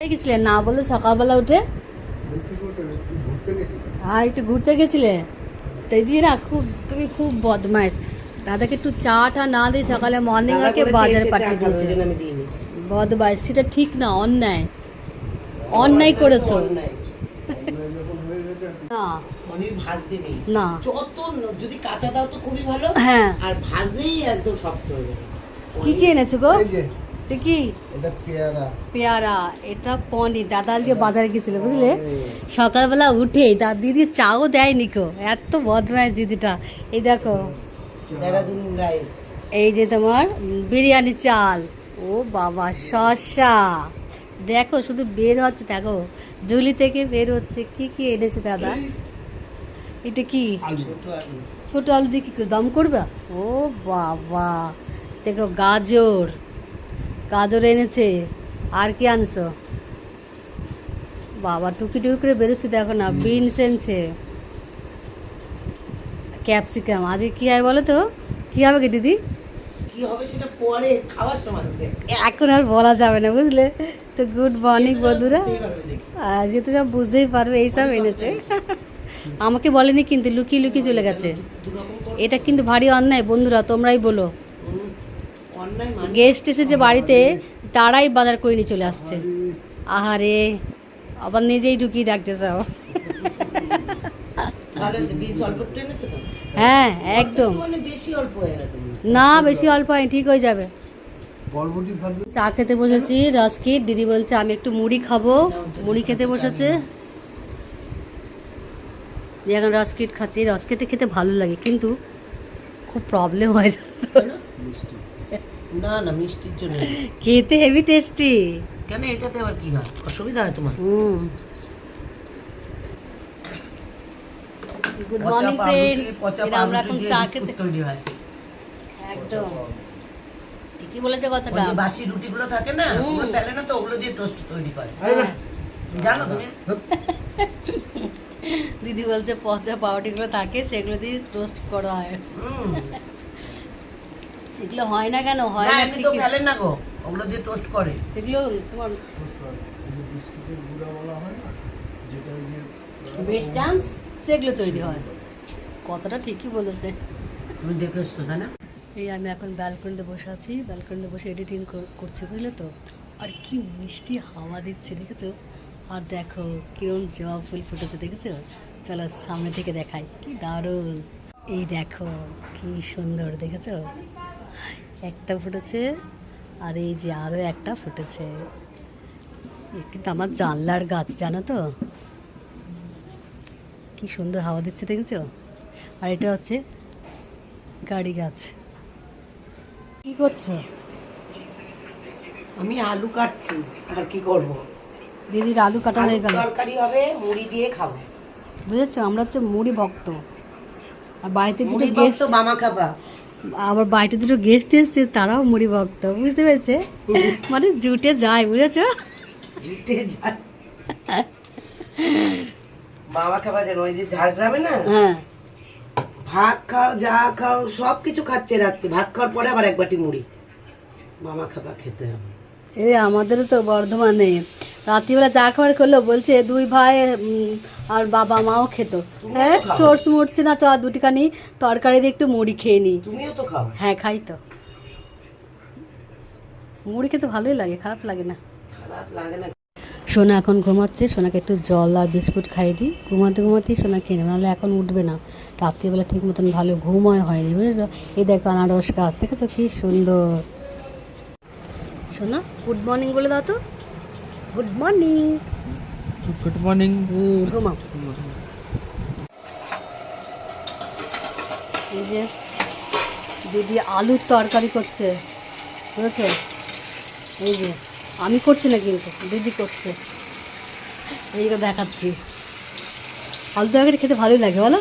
গেছিলে না বলে সকালবেলা উঠে হ্যাঁ একটু ঘুরতে গেছিলে তাই দিয়ে না তুমি খুব বদমাইশ। দাদাকে একটু চাটা না দিয়ে সকালে মর্নিং ওয়াকে বাজারে পাঠিয়ে দিয়েছে। বদমাইশ, সেটা ঠিক না, অন্যায় অন্যায় করেছো। না যত যদি কাঁচা দাও তো খুবই ভালো, হ্যাঁ, আর ভাজলেই একদম শক্ত হয়ে যাবে। কি কি এনেছো গো? কি এটা পেয়ারা, এটা পনির। দাদা আজকে বাজারে গেছিল বুঝলে, সকালবেলা উঠে তার দিদি চাও দেয়নি কো, এত বদমাইশ দিদিটা। এই দেখো এই যে তোমার বিরিয়ানি চাল, ও বাবা শসা দেখো শুধু বের হচ্ছে, দেখো ঝুলি থেকে বের হচ্ছে। কি কি এনেছে দাদা? এটা কি ছোট আলু দিয়ে কি করে দম করবে? ও বাবা দেখো গাজর, গাজর এনেছে। আর কি আনছো? বাবা টুকি টুকি করে বেরোচ্ছে দেখো না। বিনস এনেছে, ক্যাপসিকাম। আজকে কি হয় বলো তো, কি হবে কি দিদি? কি হবে সেটা পরে খাওয়ার সময় হবে, এখন আর বলা যাবে না বুঝলে। তো গুড মর্নিং বন্ধুরা, যেহেতু সব বুঝতেই পারবে এইসব এনেছে। আমাকে বলেনি কিন্তু, লুকিয়ে লুকিয়ে চলে গেছে। এটা কিন্তু ভারী অন্যায় বন্ধুরা, তোমরাই বলো। গেস্ট এসেছে বাড়িতে, তারাই বাজার করে নিয়ে চলে আসছে। আহারে, আবার নিজেই ঢুকিয়ে রাখতে চাও। হ্যাঁ একদম, না বেশি অল্প হয়, ঠিক হয়ে যাবে। চা খেতে বসেছি, রসকিট। দিদি বলছে আমি একটু মুড়ি খাবো, মুড়ি খেতে বসেছে। এখন রসকিট খাচ্ছি। রসকিটে খেতে ভালো লাগে কিন্তু খুব প্রবলেম হয় না না মিষ্টির জন্য, খেতে হেভি টেস্টি। কেন এটাতে আবার কি হয়, অসুবিধা হয় তোমার? গুড মর্নিং ফ্রেন্ডস, আমরা এখন চা খেতে তৈরি হয় একদম ঠিকই বলেছে কথাটা। ওই যে বাসি রুটিগুলো থাকে না, ওগুলো ফেলে না তো, ওগুলো দিয়ে টোস্ট তৈরি করে, জানো তুমি? দিদি বলছে পচা পাউরুটিগুলো থাকে সেগুলো দিয়ে টোস্ট করা হয়। সেগুলো হয় না কেন? হয় না, এমনি তো ফেলে না গো, ওগুলো দিয়ে টোস্ট করে। সেগুলো তোমার ব্রেড ক্রাম্বস সেগুলো তৈরি হয়। কতটা ঠিকই বলেছে, তুমি দেখে এসছো তাই না? এই আমি এখন ব্যালকনিতে বসে আছি, ব্যালকনিতে বসে এডিটিং করছি বুঝলে তো। আর কি মিষ্টি হাওয়া দিচ্ছে দেখেছো? আর দেখো কিরম জবা ফুল ফুটেছে দেখেছো? চলো সামনে থেকে দেখাই, কি দারুণ। এই দেখো কি সুন্দর দেখেছো, একটা ফুটেছে আর এই যে আরো একটা ফুটেছে। কিন্তু আমার জানলার গাছ জানো তো, কি সুন্দর হাওয়া দিচ্ছে দেখেছো? আর এটা হচ্ছে গাড়ি গাছ। কি করছো? আমি আলু কাটছি, আর কি করব? দিদির আলু কাটা হয়ে গেল, তরকারি হবে, মুড়ি দিয়ে খাবো। বুঝেছো? আমরা হচ্ছে মুড়ি ভক্ত। আর বাড়িতে দুটো মুড়ি গেস্ট, তো মামা খাবা। আবার বাড়িতে দুটো গেস্ট এসছে, তারাও মুড়ি ভক্ত, বুঝতে পেরেছে? মানে জুটে যায়, বুঝেছো? জুটে যায়। মামা খাবা যেন, ওই যে ঝাড়গ্রামে না, হ্যাঁ ভাত খাও যা খাও সব কিছু খাচ্ছে রাত্রে, ভাত খাওয়ার পরে আবার এক বাটি মুড়ি। মামা খাবা খেতে হবে। এই আমাদেরও তো বর্ধমানে রাত্রিবেলা চা খাবার করলো, বলছে দুই ভাই আর বাবা মাও খেত। হ্যাঁ সোর্স মরছে না, চ দুটিখানি তরকারি দিয়ে একটু মুড়ি খেয়ে নি। তুমিও তো খাও। হ্যাঁ খাই তো, মুড়ি খেতে ভালোই লাগে, খারাপ লাগে না। খারাপ লাগে না। সোনা এখন ঘুমাচ্ছে, সোনাকে একটু জল আর বিস্কুট খাইয়ে দিই। ঘুমাতে ঘুমাতেই সোনা খেয়ে নেবে, নাহলে এখন উঠবে না। রাত্রিবেলা ঠিক মতন ভালো ঘুময় হয়নি, বুঝেছো? এই দেখো আনারস গাছ দেখেছো কি সুন্দর। সোনা গুড মর্নিং বলে দাও তো। Good morning. Good morning. ঘুমাও। এই যে দিদি আলুর তরকারি করছে, বুঝেছো? এই যে আমি করছি না কিন্তু দিদি করছে, এইটা দেখাচ্ছি। আলু তরকারি খেতে ভালোই লাগে বলো?